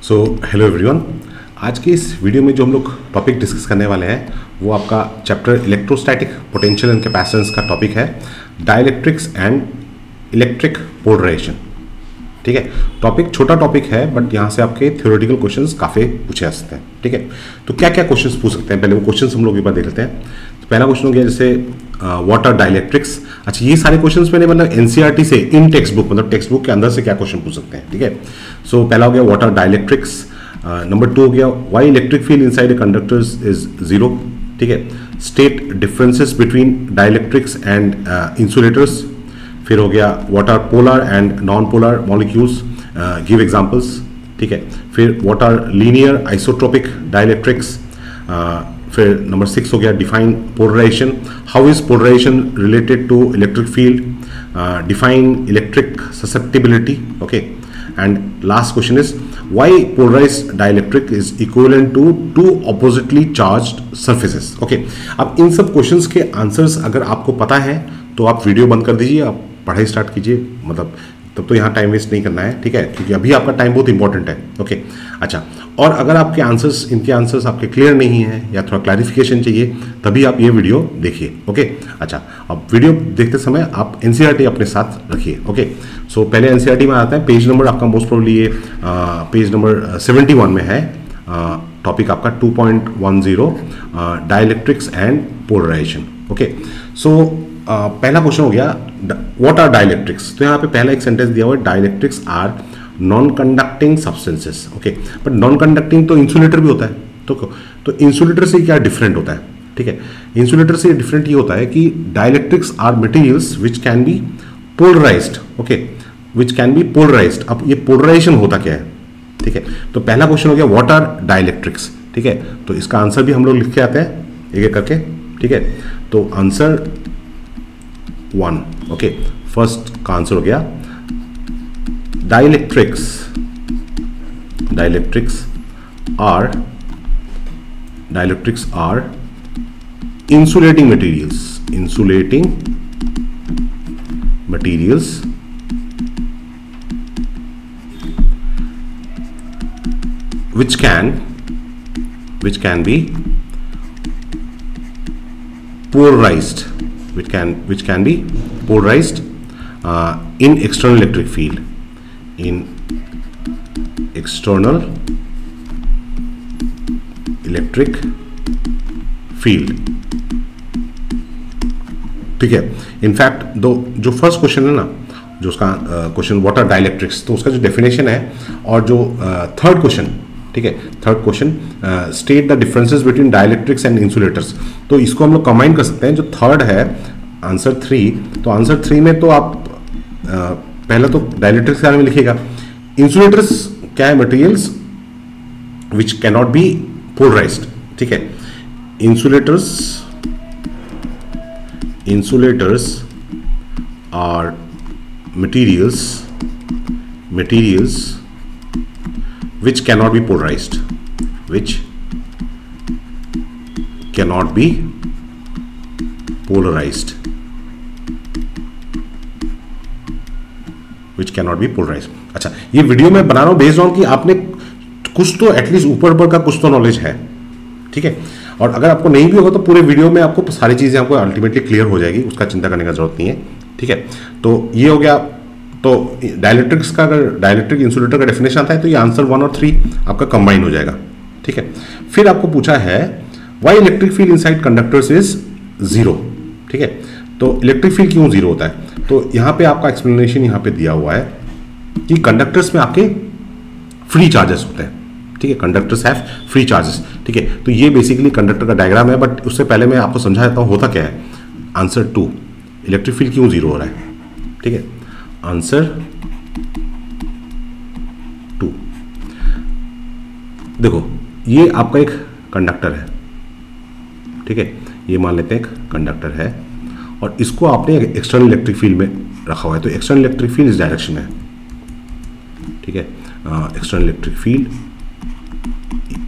So hello everyone, आज के इस वीडियो में जो हम लोग टॉपिक डिस्कस करने वाले हैं वो आपका chapter electrostatic potential and capacitance का टॉपिक है, डाइलेक्ट्रिक्स एंड इलेक्ट्रिक पोलराइजेशन। ठीक है, टॉपिक छोटा टॉपिक है बट यहाँ से आपके थ्योरेटिकल क्वेश्चंस काफ़ी पूछे जा सकते हैं। ठीक है, तो क्या क्या क्वेश्चंस पूछ सकते हैं, पहले वो क्वेश्चंस हम लोग एक बार देख लेते हैं। तो पहला क्वेश्चन हो गया जैसे व्हाट आर डाइलेक्ट्रिक्स। अच्छा, ये सारे क्वेश्चंस मैंने मतलब एनसीईआरटी से इन टेक्स्ट बुक, मतलब टेक्स्ट बुक के अंदर से क्या क्वेश्चन पूछ सकते हैं। ठीक है, सो पहला हो गया व्हाट आर डाइलेक्ट्रिक्स। नंबर 2 हो गया why electric field inside a conductors is zero. ठीक है, state differences between dielectrics and insulators. फिर हो गया what are polar and non polar molecules, give examples. ठीक है, फिर what are linear isotropic dielectrics. फिर नंबर 6 हो गया define polarisation, how is polarisation related to electric field, define electric susceptibility. Okay, and last question is why polarised dielectric is equivalent to two oppositely charged surfaces. Okay, अब इन सब questions के answers अगर आपको पता है तो आप वीडियो बंद कर दीजिए, आप पढ़ाई स्टार्ट कीजिए, मतलब तब तो यहाँ टाइम वेस्ट नहीं करना है। ठीक है, क्योंकि अभी आपका टाइम बहुत इंपॉर्टेंट है। ओके, अच्छा, और अगर आपके आंसर्स, इनके आंसर्स आपके क्लियर नहीं है या थोड़ा क्लैरिफिकेशन चाहिए तभी आप ये वीडियो देखिए। ओके, अच्छा, अब वीडियो देखते समय आप एनसीईआरटी अपने साथ रखिए। ओके, सो पहले एनसीईआरटी में आता है, पेज नंबर आपका मोस्ट प्रोबेबली ये पेज नंबर 71 में है। टॉपिक आपका 2.10 डाइलेक्ट्रिक्स एंड पोलराइजेशन। ओके, सो पहला क्वेश्चन हो गया व्हाट आर डाइलेक्ट्रिक्स। तो यहाँ पे पहला एक सेंटेंस दिया हुआ है, dielectrics are non conducting substances. Okay, but non conducting तो इंसुलेटर भी होता है, तो इंसुलेटर से क्या डिफरेंट होता है। ठीक है, इंसुलेटर से डिफरेंट ये होता है कि dielectrics are materials which can be polarised. Okay, which can be polarised. अब ये पोलराइजेशन होता क्या है। ठीक है, तो पहला क्वेश्चन हो गया व्हाट आर डाइलेक्ट्रिक्स। ठीक है, तो इसका आंसर भी हम लोग लिख के आते हैं एक एक करके। ठीक है, तो आंसर 1। ओके, फर्स्ट का आंसर हो गया dielectrics are insulating materials which can be polarized, which can be polarized in external electric field, ठीक है, इनफैक्ट जो फर्स्ट क्वेश्चन है ना, जो उसका क्वेश्चन व्हाट आर डाइलेक्ट्रिक्स, तो उसका जो डेफिनेशन है, और जो थर्ड क्वेश्चन, ठीक है, third question state the differences between dielectrics and insulators, तो इसको हम लोग कंबाइन कर सकते हैं। जो थर्ड है आंसर 3, तो आंसर 3 में तो आप पहले तो डाइलेक्ट्रिक्स के बारे में लिखिएगा। इंसुलेटर्स क्या है, materials which cannot be polarised. ठीक है, insulators are materials which cannot be polarized, अच्छा, ये वीडियो मैं बना रहा हूं बेस्ड ऑन कि आपने कुछ तो एटलीस्ट ऊपर का कुछ तो नॉलेज है। ठीक है, और अगर आपको नहीं भी होगा तो पूरे वीडियो में आपको सारी चीज़ें आपको अल्टीमेटली क्लियर हो जाएगी, उसका चिंता करने का जरूरत नहीं है। ठीक है, तो ये हो गया। तो डाइलेक्ट्रिक्स का, अगर डाइलेक्ट्रिक इंसुलेटर का डेफिनेशन आता है तो ये आंसर 1 और 3 आपका कंबाइन हो जाएगा। ठीक है, फिर आपको पूछा है why electric field inside conductors is zero. ठीक है, तो इलेक्ट्रिक फील्ड क्यों जीरो होता है, तो यहाँ पे आपका एक्सप्लेनेशन यहाँ पे दिया हुआ है कि कंडक्टर्स में आपके फ्री चार्जेस होते हैं। ठीक है, कंडक्टर्स हैव फ्री चार्जेस। ठीक है, तो ये बेसिकली कंडक्टर का डायग्राम है, बट उससे पहले मैं आपको समझा देता हूँ होता क्या है। आंसर 2, इलेक्ट्रिक फील्ड क्यों जीरो हो रहा है। ठीक है, आंसर 2, देखो ये आपका एक कंडक्टर है। ठीक है, ये मान लेते हैं एक कंडक्टर है और इसको आपने एक्सटर्नल इलेक्ट्रिक फील्ड में रखा हुआ है, तो एक्सटर्नल इलेक्ट्रिक फील्ड इस डायरेक्शन में है। ठीक है, एक्सटर्नल इलेक्ट्रिक फील्ड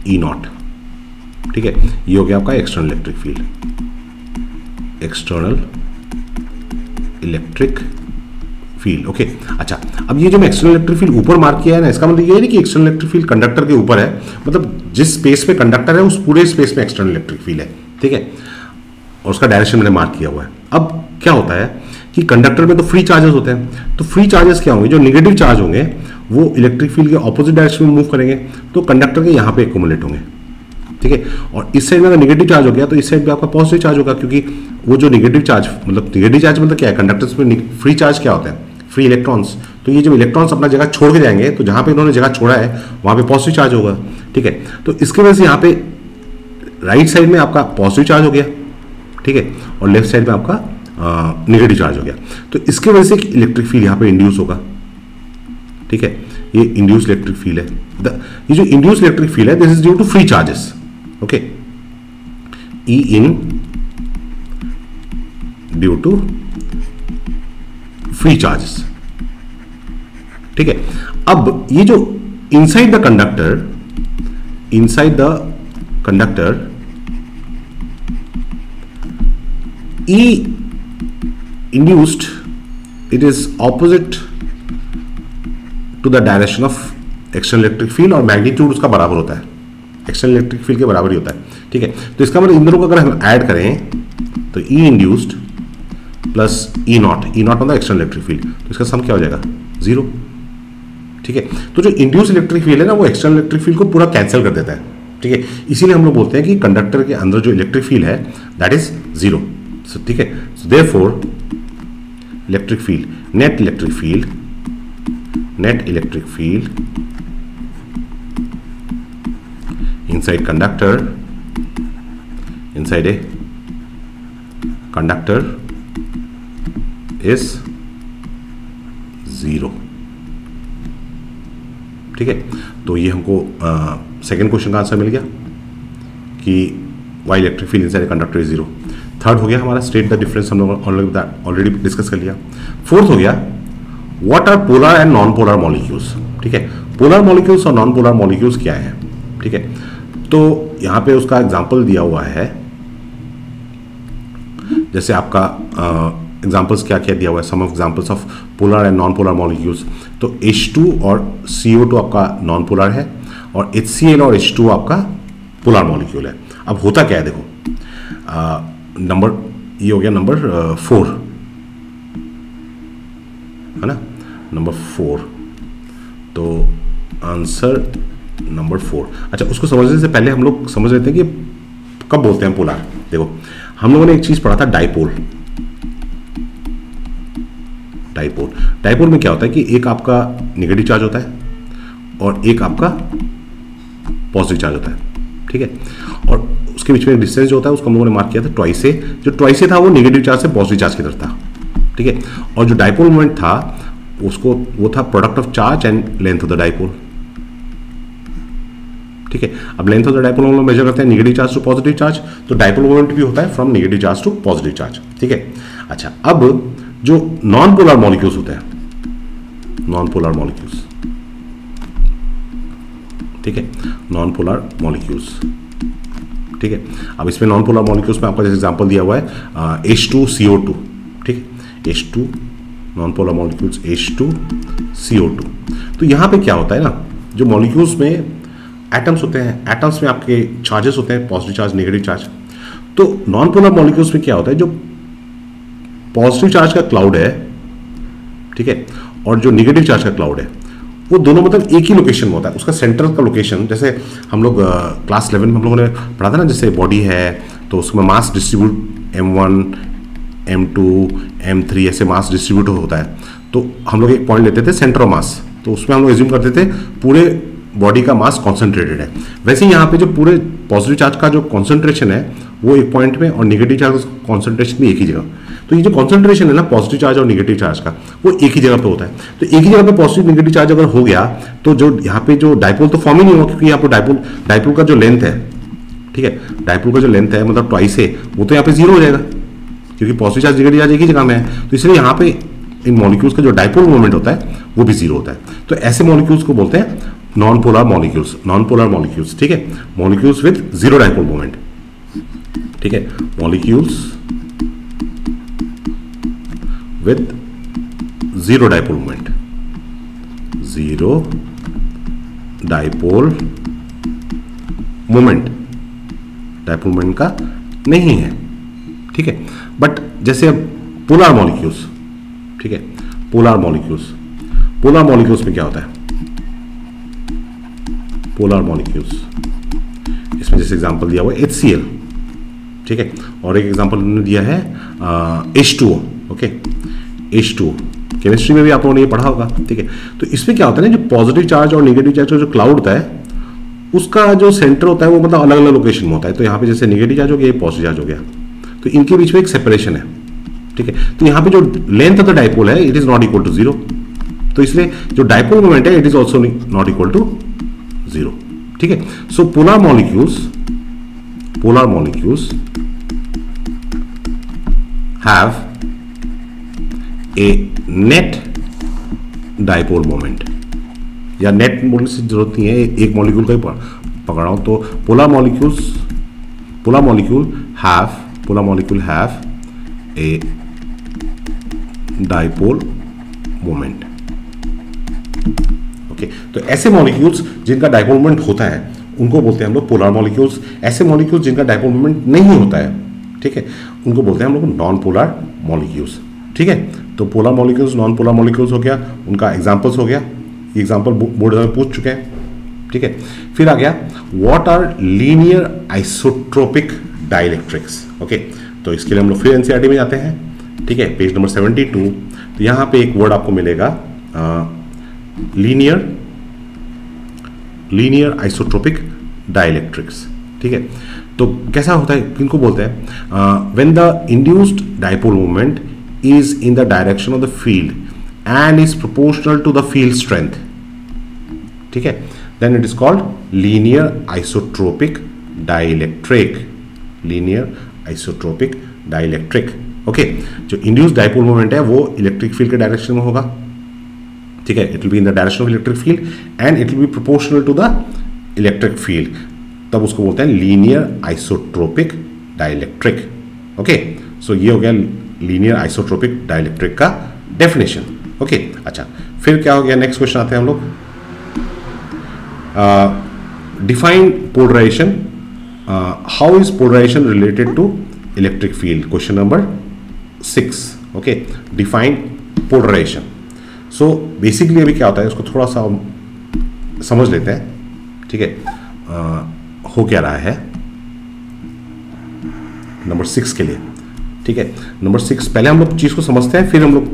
E0। ठीक है, ये हो गया आपका external electric field. Field. Okay, अच्छा, अब ये जो मैं एक्सटर्नल इलेक्ट्रिक फील्ड ऊपर मार्क किया है ना, इसका मतलब ये नहीं कि एक्सटर्नल इलेक्ट्रिक फील्ड कंडक्टर के ऊपर है, मतलब जिस स्पेस पे कंडक्टर है उस पूरे स्पेस में एक्सटर्नल इलेक्ट्रिक फील्ड है, ठीक है, और उसका डायरेक्शन मैंने मार्क किया हुआ है। अब क्या होता है कि कंडक्टर में तो फ्री चार्जेस होते हैं, तो फ्री चार्जेस क्या होंगे, जो निगेटिव चार्ज होंगे वो इलेक्ट्रिक फील्ड के ऑपोजिट डायरेक्शन में मूव करेंगे, तो कंडक्टर के यहाँ पे एक्यूमुलेट होंगे, ठीक है। और इस साइड में अगर निगेटिव चार्ज हो गया तो इस साइड पे आपका पॉजिटिव चार्ज होगा, क्योंकि वो जो निगेटिव चार्ज मतलब क्या है, कंडक्टर्स में फ्री चार्ज क्या होता है, फ्री इलेक्ट्रॉन्स। तो ये जब इलेक्ट्रॉन्स अपना जगह छोड़ के जाएंगे तो जहां पे इन्होंने जगह छोड़ा है वहां पे पॉजिटिव चार्ज होगा, ठीक है। तो इसकी वजह से यहाँ पे राइट साइड में आपका पॉजिटिव चार्ज हो गया, ठीक है, और लेफ्ट साइड में आपका नेगेटिव चार्ज हो गया। तो इसकी वजह से इलेक्ट्रिक फील्ड यहाँ पे इंड्यूस होगा, ठीक है, ये इंड्यूस इलेक्ट्रिक फील्ड है। ये जो इंड्यूस इलेक्ट्रिक फील्ड है this is due to free charges, okay, E in due to free charges, ठीक है। अब ये जो inside the conductor E induced, it is opposite to the direction of external electric field और magnitude उसका बराबर होता है, एक्सटर्नल इलेक्ट्रिक फील्ड के बराबर ही होता है, ठीक है। तो इसका मतलब इन दोनों को अगर हम ऐड करें तो E induced plus E not on the external electric field, तो इसका सम क्या हो जाएगा, 0, ठीक है। तो जो इंड्यूस इलेक्ट्रिक फील्ड है ना वो एक्सटर्नल इलेक्ट्रिक फील्ड को पूरा कैंसिल कर देता है, ठीक है। इसीलिए हम लोग बोलते हैं कि कंडक्टर के अंदर जो इलेक्ट्रिक फील्ड है दैट इज 0, ठीक है। So therefore electric field, net electric field inside a conductor is 0, ठीक है। तो ये हमको सेकेंड क्वेश्चन का आंसर मिल गया कि Y electric field inside a conductor is 0। Third हो गया हमारा स्टेट द डिफरेंस, हम लोग ऑलरेडी डिस्कस कर लिया। फोर्थ हो गया what are polar and non polar molecules, ठीक है। पोलर मॉलिक्यूल्स और नॉन पोलर मॉलिक्यूल्स क्या है, ठीक है। तो यहां पे उसका एग्जांपल दिया हुआ है, जैसे आपका एग्जांपल्स क्या क्या दिया हुआ है, some of examples of polar and non polar molecules. तो H2 और CO2 आपका नॉन पोलर है और HCl और H2 आपका पोलर मॉलिक्यूल है। अब होता क्या है देखो, नंबर ये हो गया नंबर 4, है ना, नंबर 4। तो आंसर नंबर 4। अच्छा, उसको समझने से पहले हम लोग समझ लेते हैं कि कब बोलते हैं पोलर। देखो हम लोगों ने एक चीज पढ़ा था, डाइपोल में क्या होता है कि एक आपका नेगेटिव चार्ज होता है और एक आपका पॉजिटिव चार्ज होता है, ठीक है। और उसके बीच में डिस्टेंस जो होता है उसको हम लोगों ने मार्क किया था ट्वाइस से, जो ट्वाइस से था वो नेगेटिव चार्ज से पॉजिटिव चार्ज की तरफ था, ठीक है। और जो डाइपोल मोमेंट था उसको वो था product of charge and length of the dipole, ठीक है। अब लेंथ ऑफ द डाइपोल हम लोग मेजर करते हैं negative charge to positive charge, तो डाइपोल मोमेंट भी होता है from negative charge to positive charge, ठीक है। अच्छा, अब जो नॉन पोलर मॉलिक्यूल्स होते हैं, नॉन पोलर मॉलिक्यूल्स, ठीक है, नॉन पोलर मॉलिक्यूल्स, ठीक है। अब इसमें नॉन पोलर मॉलिक्यूल्स में आपका जैसे एग्जांपल दिया हुआ है H2CO2, ठीक है, H2 non polar molecules H2CO2। तो यहां पे क्या होता है ना, जो मॉलिक्यूल्स में एटम्स होते हैं, एटम्स में आपके चार्जेस होते हैं, पॉजिटिव चार्ज नेगेटिव चार्ज। तो नॉन पोलर मॉलिक्यूल्स में क्या होता है, जो पॉजिटिव चार्ज का क्लाउड है, ठीक है, और जो नेगेटिव चार्ज का क्लाउड है वो दोनों मतलब एक ही लोकेशन में होता है, उसका सेंटर का लोकेशन। जैसे हम लोग क्लास 11 में हम लोगों ने पढ़ा था ना, जैसे बॉडी है तो उसमें मास डिस्ट्रीब्यूट M1 M2 M3 ऐसे मास डिस्ट्रीब्यूट होता है। तो हम लोग एक पॉइंट लेते थे सेंटर ऑफ मास, तो उसमें हम लोग एज्यूम करते थे पूरे बॉडी का मास कॉन्सेंट्रेटेड है। वैसे ही यहाँ पे जो पूरे पॉजिटिव चार्ज का जो कॉन्सेंट्रेशन है वो एक पॉइंट में और नेगेटिव चार्ज का कॉन्सेंट्रेशन भी एक ही जगह। तो ये जो कॉन्सेंट्रेशन है ना पॉजिटिव चार्ज और नेगेटिव चार्ज का, वो एक ही जगह पे होता है। तो एक ही जगह पे पॉजिटिव नेगेटिव चार्ज अगर हो गया तो जो यहाँ पे जो डाइपोल तो फॉर्म ही नहीं होगा, क्योंकि यहाँ पे डाइपोल का जो लेंथ है, ठीक है, डाइपोल का जो लेंथ है मतलब ट्वाइस है, वो तो यहाँ पे 0 हो जाएगा, क्योंकि पॉजिटिव चार्ज नेगेटिव चार्ज एक ही जगह में है। तो इसलिए यहाँ पे इन मॉलिक्यूल्स का जो डाइपोल मोमेंट होता है वो भी 0 होता है। तो ऐसे मॉलिक्यूल्स को बोलते हैं नॉन पोलर मॉलिक्यूल्स, ठीक है, मॉलिक्यूल्स विद 0 डाइपोल मोमेंट, ठीक है, molecules with zero dipole moment, zero dipole moment, dipole moment का नहीं है, ठीक है। बट जैसे अब पोलर मॉलिक्यूल्स, ठीक है, पोलर मॉलिक्यूल्स, पोलर मॉलिक्यूल्स में क्या होता है, पोलर मॉलिक्यूल्स, इसमें जैसे एग्जांपल दिया हुआ है HCl, ठीक है, और एक एग्जांपल उन्होंने दिया है H2O, ओके, H2O, केमिस्ट्री में भी आप लोगों ने ये पढ़ा होगा, ठीक है। तो इसमें क्या होता है ना, जो पॉजिटिव चार्ज और नेगेटिव चार्ज का जो क्लाउड होता है उसका जो सेंटर होता है वो मतलब अलग अलग लोकेशन में होता है। तो यहाँ पे जैसे नेगेटिव चार्ज हो गया, ये पॉजिटिव चार्ज हो गया, तो इनके बीच में एक सेपरेशन है, ठीक है। तो यहाँ पे जो लेंथ ऑफ द डाइपोल है it is not equal to zero, तो इसलिए जो डाइपोल मोमेंट है it is also not equal to zero, ठीक है। So polar molecules have a net dipole moment, या नेट बोलने से जरूरत नहीं है, एक मॉलिक्यूल का ही पकड़ रहा हूं, तो polar molecule have a dipole moment, okay. तो ऐसे मॉलिक्यूल्स जिनका डाइपोल मोमेंट होता है उनको बोलते हैं हम लोग पोलर मॉलिक्यूल्स। ऐसे मॉलिक्यूल्स जिनका डाइपोल मोमेंट नहीं होता है, ठीक है, उनको बोलते हैं हम लोग नॉन पोलर मॉलिक्यूल्स, ठीक है। तो polar molecules, non polar molecules हो गया, उनका एग्जांपल्स हो गया, एग्जांपल बोर्ड में पूछ चुके हैं, ठीक है। फिर आ गया what are linear isotropic dielectrics, okay. तो इसके लिए हम लोग फिर एनसीईआरटी में जाते हैं, ठीक है, पेज नंबर 72। तो यहाँ पे एक वर्ड आपको मिलेगा लीनियर आइसोट्रोपिक डाइलेक्ट्रिक्स, ठीक है। तो कैसा होता है, किनको बोलते हैं, when the induced dipole moment is in the direction of the field and is proportional to the field strength, ठीक है, then it is called linear isotropic dielectric, linear isotropic dielectric, okay. जो इंड्यूस्ड डाइपोल मोमेंट है वो electric field के direction में होगा, ठीक है, it will be in the direction of electric field and it will be proportional to the electric field, तब उसको बोलते हैं linear isotropic dielectric, okay. So ये हो गया लीनियर आइसोट्रोपिक डाइलेक्ट्रिक का डेफिनेशन, ओके। अच्छा, फिर क्या हो गया, नेक्स्ट क्वेश्चन आते हैं हम लोग, define polarisation, how is polarisation related to electric field, question number 6, okay, define polarisation. So basically अभी क्या होता है उसको थोड़ा सा समझ लेते हैं, ठीक है। हो क्या रहा है नंबर 6 के लिए, ठीक है। नंबर 6 पहले हम लोग चीज को समझते हैं, फिर हम लोग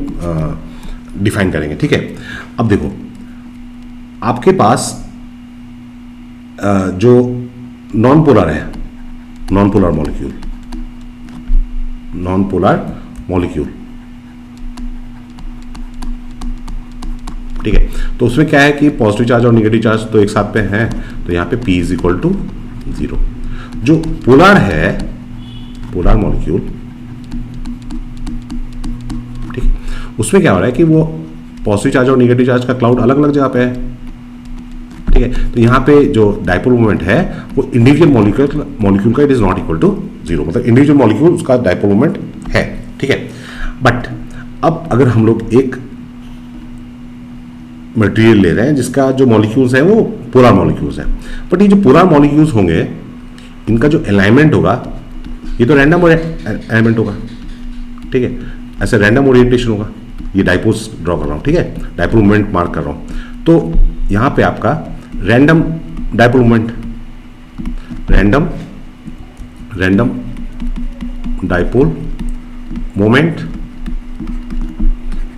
डिफाइन करेंगे, ठीक है। अब देखो, आपके पास जो नॉन पोलर है, नॉन पोलर मॉलिक्यूल, ठीक है। तो उसमें क्या है कि पॉजिटिव चार्ज और नेगेटिव चार्ज तो एक साथ पे हैं, तो यहाँ पे P इज इक्वल टू 0। जो पोलर है, पोलर मॉलिक्यूल, ठीक है, उसमें क्या हो रहा है कि वो पॉजिटिव चार्ज और नेगेटिव चार्ज का क्लाउड अलग अलग जगह पे है, ठीक है। तो यहाँ पे जो डाइपोल मोमेंट है वो इंडिविजुअल मॉलिक्यूल का it is not equal to 0, मतलब इंडिविजुअल मॉलिक्यूल उसका डाइपोल मोमेंट है, ठीक है। बट अब अगर हम लोग एक मटेरियल ले रहे हैं जिसका जो मॉलिक्यूल्स है वो पोलर मॉलिक्यूल्स हैं, बट ये जो पोलर मॉलिक्यूल्स होंगे इनका जो अलाइनमेंट होगा ये तो रैंडम अलाइनमेंट होगा, ठीक है, ऐसे रैंडम ओरिएंटेशन होगा। ये डाइपोल्स ड्रॉ कर रहा हूँ, ठीक है, डाइपोल मोमेंट मार्क कर रहा हूँ। तो यहाँ पे आपका random dipole moment, random dipole moment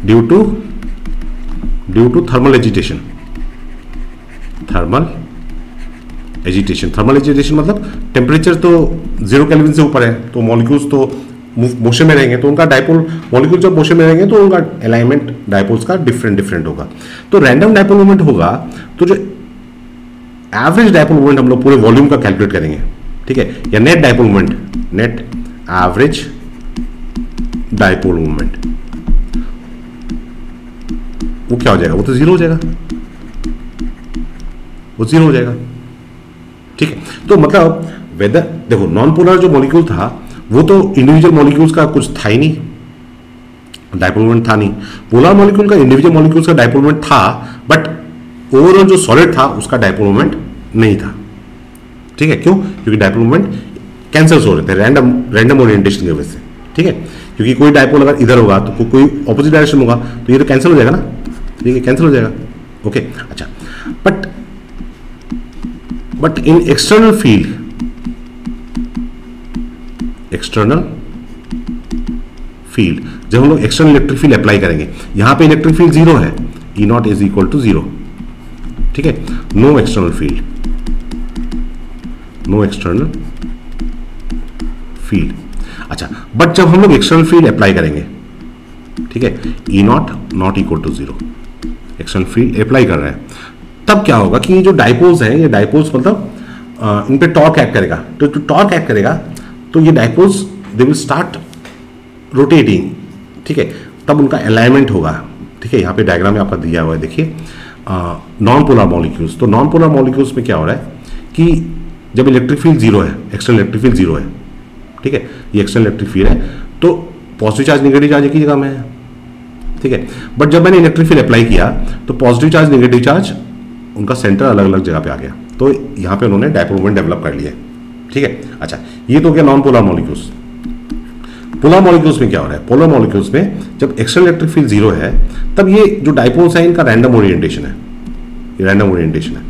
due to thermal agitation, thermal agitation मतलब टेम्परेचर तो 0 केल्विन से ऊपर है, तो मॉलिक्यूल्स तो मोशन में रहेंगे, तो उनका डाइपोल मॉलिक्यूल जब मोशन में रहेंगे तो उनका अलाइनमेंट डाइपोल्स का डिफरेंट होगा। तो रैंडम डाइपोल मोमेंट होगा तो जो एवरेज डाइपोल मोमेंट हम लोग पूरे वॉल्यूम का कैलकुलेट करेंगे, ठीक है, या net dipole moment, net average dipole moment, वो क्या हो जाएगा, वो तो 0 हो जाएगा, वो 0 हो जाएगा, ठीक है। तो मतलब वेदर देखो, नॉन पोलर जो मॉलिक्यूल था वो तो इंडिविजुअल मॉलिक्यूल्स का कुछ था ही नहीं, डायपोल मोमेंट था नहीं। पोलर मॉलिक्यूल का इंडिविजुअल मॉलिक्यूल्स का डायपोल मोमेंट था, बट ओवरऑल जो सॉलिड था उसका डायपोल मोमेंट नहीं था। ठीक है, क्यों? क्योंकि डायपोल मोमेंट कैंसल्स हो रहे थे रैंडम ओरिएंटेशन की वजह से। ठीक है, क्योंकि कोई डायपोल अगर इधर होगा तो कोई ऑपोजिट डायरेक्शन होगा तो ये तो कैंसिल हो जाएगा ना। ठीक है, कैंसिल हो जाएगा। ओके, अच्छा, बट इन एक्सटर्नल फील्ड, जब हम लोग एक्सटर्नल इलेक्ट्रिक फील्ड अप्लाई करेंगे, यहां पे इलेक्ट्रिक फील्ड 0 है, E naught is equal to 0। ठीक है, नो एक्सटर्नल फील्ड। अच्छा, बट जब हम लोग एक्सटर्नल फील्ड अप्लाई करेंगे, ठीक है, E naught equal to 0, external field apply कर रहे हैं, तब क्या होगा कि ये जो डायपोल्स हैं, ये डायपोल्स मतलब इन पे टॉर्क एक्ट करेगा। तो जो टॉर्क एक्ट करेगा तो ये dipoles they will start rotating. ठीक है, तब उनका अलाइनमेंट होगा। ठीक है, यहाँ पे डायग्राम में आपका दिया हुआ है, देखिए, नॉन पोलर मॉलिक्यूल्स। तो नॉन पोलर मॉलिक्यूल्स में क्या हो रहा है कि जब इलेक्ट्रिक फील्ड 0 है, एक्सटर्नल इलेक्ट्रिक फील्ड 0 है, ठीक है, ये एक्सटर्नल इलेक्ट्रिक फील्ड है, तो पॉजिटिव चार्ज नेगेटिव चार्ज एक ही जगह में है। ठीक है, बट जब मैंने इलेक्ट्रिक फील्ड अप्लाई किया तो पॉजिटिव चार्ज नेगेटिव चार्ज उनका सेंटर अलग अलग जगह पे आ गया, तो यहाँ पे उन्होंने डायपोल मोमेंट डेवलप कर लिया। ठीक है, अच्छा, ये तो क्या non polar molecules. Polar molecules में क्या हो रहा है? पोलर मॉलिक्यूल्स में जब एक्सटर्नल इलेक्ट्रिक फील्ड 0 है, तब ये जो डायपोल्स है इनका रैंडम ओरिएंटेशन है, ये रैंडम ओरिएंटेशन है।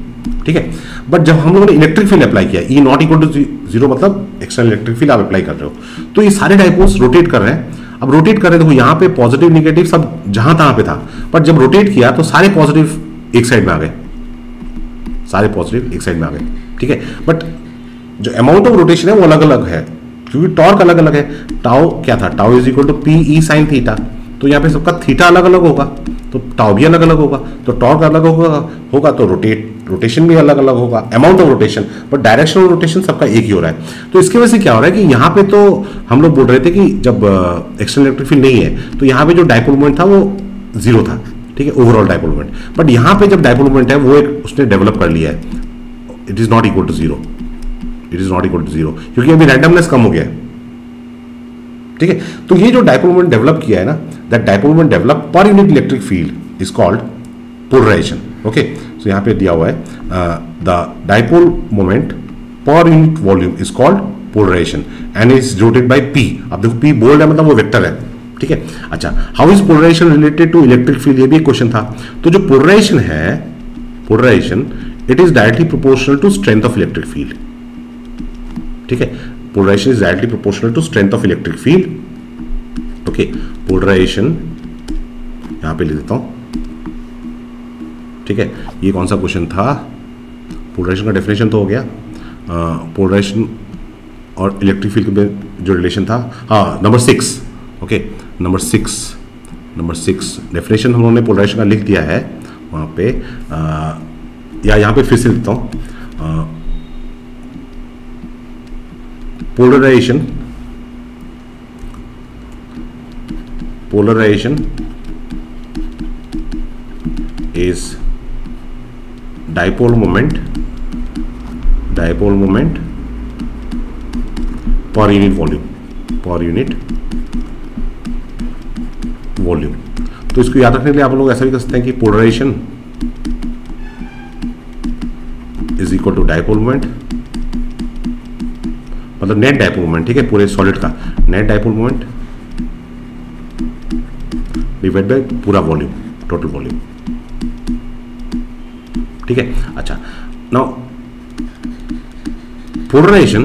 ठीक है, बट जब हम लोगों ने इलेक्ट्रिक फील्ड अप्लाई किया, ई नॉट इक्वल टू 0 मतलब एक्सटर्नल इलेक्ट्रिक फील्ड आप अप्लाई कर रहे हो, तो ये सारे डायपोल्स रोटेट कर रहे हैं। अब रोटेट कर रहे हैं, देखो यहाँ पे पॉजिटिव निगेटिव सब जहां तहां पे था, बट जब रोटेट किया तो सारे पॉजिटिव एक साइड में आ गए, सारे पॉजिटिव एक साइड में आ गए। ठीक है, बट जो अमाउंट ऑफ रोटेशन है वो अलग अलग है, क्योंकि टॉर्क अलग अलग है। टाउ क्या था? Tau is equal to p E sine theta. तो यहाँ पे सबका थीटा अलग अलग होगा, तो टाउ भी अलग अलग होगा, तो टॉर्क अलग होगा तो रोटेशन भी अलग अलग होगा, amount of rotation, but direction of rotation सबका एक ही हो रहा है। तो इसकी वजह से क्या हो रहा है कि यहाँ पे तो हम लोग बोल रहे थे कि जब एक्सटर्नल इलेक्ट्रिक फील्ड नहीं है तो यहाँ पे जो डायपोल मोमेंट था वो 0 था। ठीक है, ओवरऑल डायपोल मोमेंट, बट यहाँ पे जब डायपोल मोमेंट है वो एक उसने डेवलप कर लिया है, it is not equal to 0, क्योंकि अभी रैंडमनेस कम हो गया है। ठीक है, तो ये जो डायपोल मोमेंट डेवलप किया है ना, that dipole moment develop per unit electric field is called polarisation. Okay, so यहाँ पे दिया हुआ है the dipole moment per unit volume is called polarisation and is denoted by P. अब देखो पी बोल्ड है मतलब वो वेक्टर है। ठीक है, अच्छा, how is polarisation related to electric field, ये भी एक क्वेश्चन था। तो जो पोलराइजेशन है, polarisation it is directly proportional to strength of electric field. ठीक है, polarisation is directly proportional to strength of electric field. Okay, polarisation यहां पे लिख देता हूं। ठीक है, ये कौन सा क्वेश्चन था? पोलराइजेशन का डेफिनेशन तो हो गया, पोलराइजेशन और इलेक्ट्रिक फील्ड के जो रिलेशन था, हाँ, नंबर 6। ओके, नंबर 6 डेफिनेशन हम लोगों ने पोलराइजेशन का लिख दिया है वहां पे, या यहां पे फिर से लिखता हूं। Polarization is dipole moment per unit volume। तो इसको याद रखने के लिए आप लोग ऐसा भी कर सकते हैं कि polarisation is equal to dipole moment, मतलब नेट डायपोल मोमेंट। ठीक है, पूरे सॉलिड का net dipole moment divide by पूरा वॉल्यूम, टोटल वॉल्यूम। ठीक है, अच्छा, now polarisation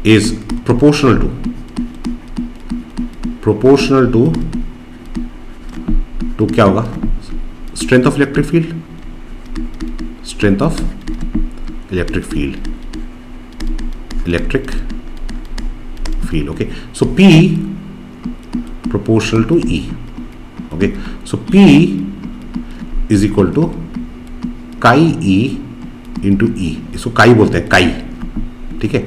is proportional to क्या होगा? Strength of electric field. Okay, so P proportional to E। Okay, so P is equal to chi E into E। इसको काई बोलते हैं, काई। ठीक है,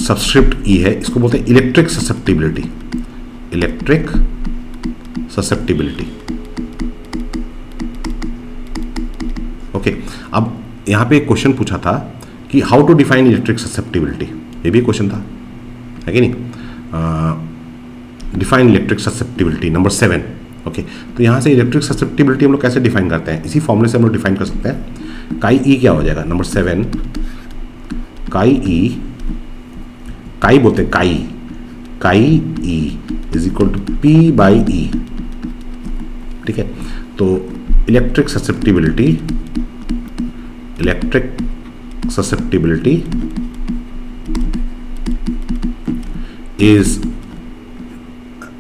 सबस्क्रिप्ट E है, इसको बोलते हैं इलेक्ट्रिक ससेप्टिबिलिटी। ओके, अब यहाँ पे एक क्वेश्चन पूछा था कि how to define electric susceptibility, ये भी क्वेश्चन था, है कि नहीं? Define electric susceptibility number 7। Okay, तो यहाँ से इलेक्ट्रिक ससेप्टिबिलिटी हम लोग कैसे डिफाइन करते हैं? इसी फॉर्मूले से हम लोग डिफाइन कर सकते हैं। काई ई क्या हो जाएगा? नंबर 7 काई ई, काई बोलते हैं chi, chi E is equal to P by E. ठीक है, तो electric susceptibility, electric susceptibility is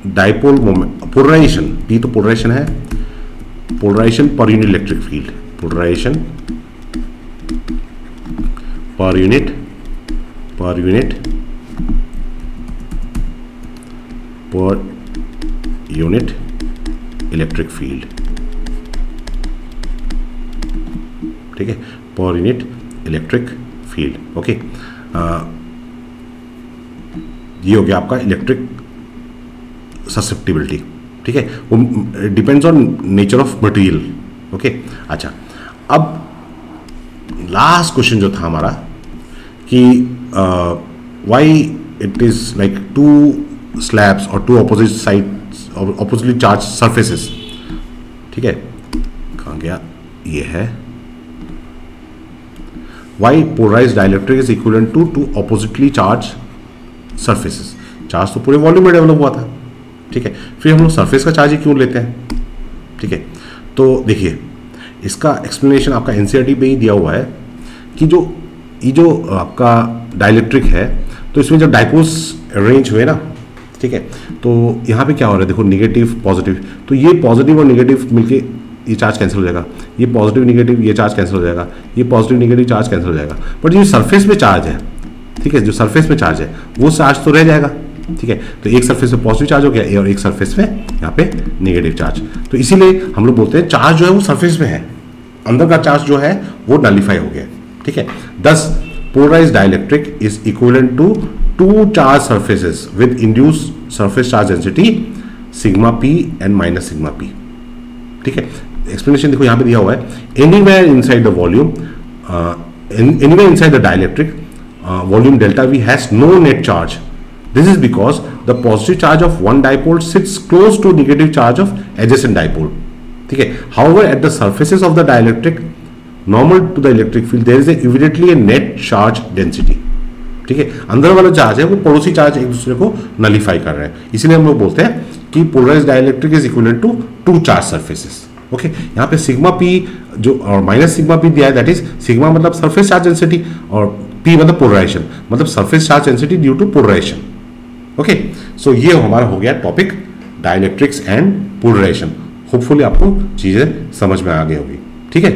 dipole moment, polarisation, P तो पोलराइजेशन है, polarisation per unit electric field, polarisation per unit per unit electric field. ठीक है, पर unit electric field. Okay, ये हो गया आपका इलेक्ट्रिक ससेप्टिबिलिटी। ठीक है, वो depends on nature of material. Okay, अच्छा, अब लास्ट क्वेश्चन जो था हमारा कि why it is like two slabs और टू अपोजिट साइड्स और अपोजिटली चार्ज सरफेसेस। ठीक है, कहाँ गया? ये है why polarized dielectric is equivalent to two oppositely charge surfaces. Charge तो पूरे वॉल्यूम में डेवलप हुआ था। ठीक है, फिर हम लोग सरफेस का चार्ज ही क्यों लेते हैं? ठीक है, तो देखिए इसका एक्सप्लेनेशन आपका एनसीईआरटी पे ही दिया हुआ है कि ये जो आपका डाइलेक्ट्रिक है, तो इसमें जब डाइपोल्स अरेंज हुए ना, ठीक है, तो यहाँ पे क्या हो रहा है? देखो निगेटिव पॉजिटिव, तो ये पॉजिटिव और निगेटिव मिलके ये चार्ज कैंसिल हो जाएगा, ये पॉजिटिव निगेटिव ये चार्ज कैंसिल हो जाएगा, ये पॉजिटिव निगेटिव चार्ज कैंसिल हो जाएगा। बट जो सरफेस पे चार्ज है, ठीक है, जो सरफेस पे चार्ज है वो चार्ज तो रह जाएगा। ठीक है, तो एक सरफेस पे पॉजिटिव चार्ज हो गया और एक सरफेस पे यहाँ पे नेगेटिव चार्ज। तो इसीलिए हम लोग बोलते हैं चार्ज जो है वो सरफेस में है, अंदर का चार्ज जो है वो नलिफाई हो गया। ठीक है, thus polarized dielectric is equivalent to two charge surfaces with induced surface charge density sigma P and minus sigma P. ठीक है, एक्सप्लेनेशन देखो यहाँ पे दिया हुआ है, anywhere inside the volume, anywhere inside the dielectric volume delta V has no net charge. This is because the positive charge of one dipole sits close to negative charge of adjacent dipole. ठीक है, however at the surfaces of the dielectric normal to the electric field there is evidently a net charge density. ठीक है, अंदर वाला charge है वो पड़ोसी charge एक दूसरे को नलिफाई कर रहे हैं, इसलिए हम लोग बोलते हैं कि polarized dielectric is equivalent to two charge surfaces. Okay, यहाँ पे सिग्मा पी जो और माइनस सिग्मा पी दिया है, दैट इज सिग्मा मतलब सरफेस चार्ज डेंसिटी और पी मतलब पोलराइजेशन, मतलब surface charge density due to polarisation. Okay, so ये हमारा हो गया topic dielectrics and polarisation. Hopefully आपको चीजें समझ में आ गई होगी। ठीक है।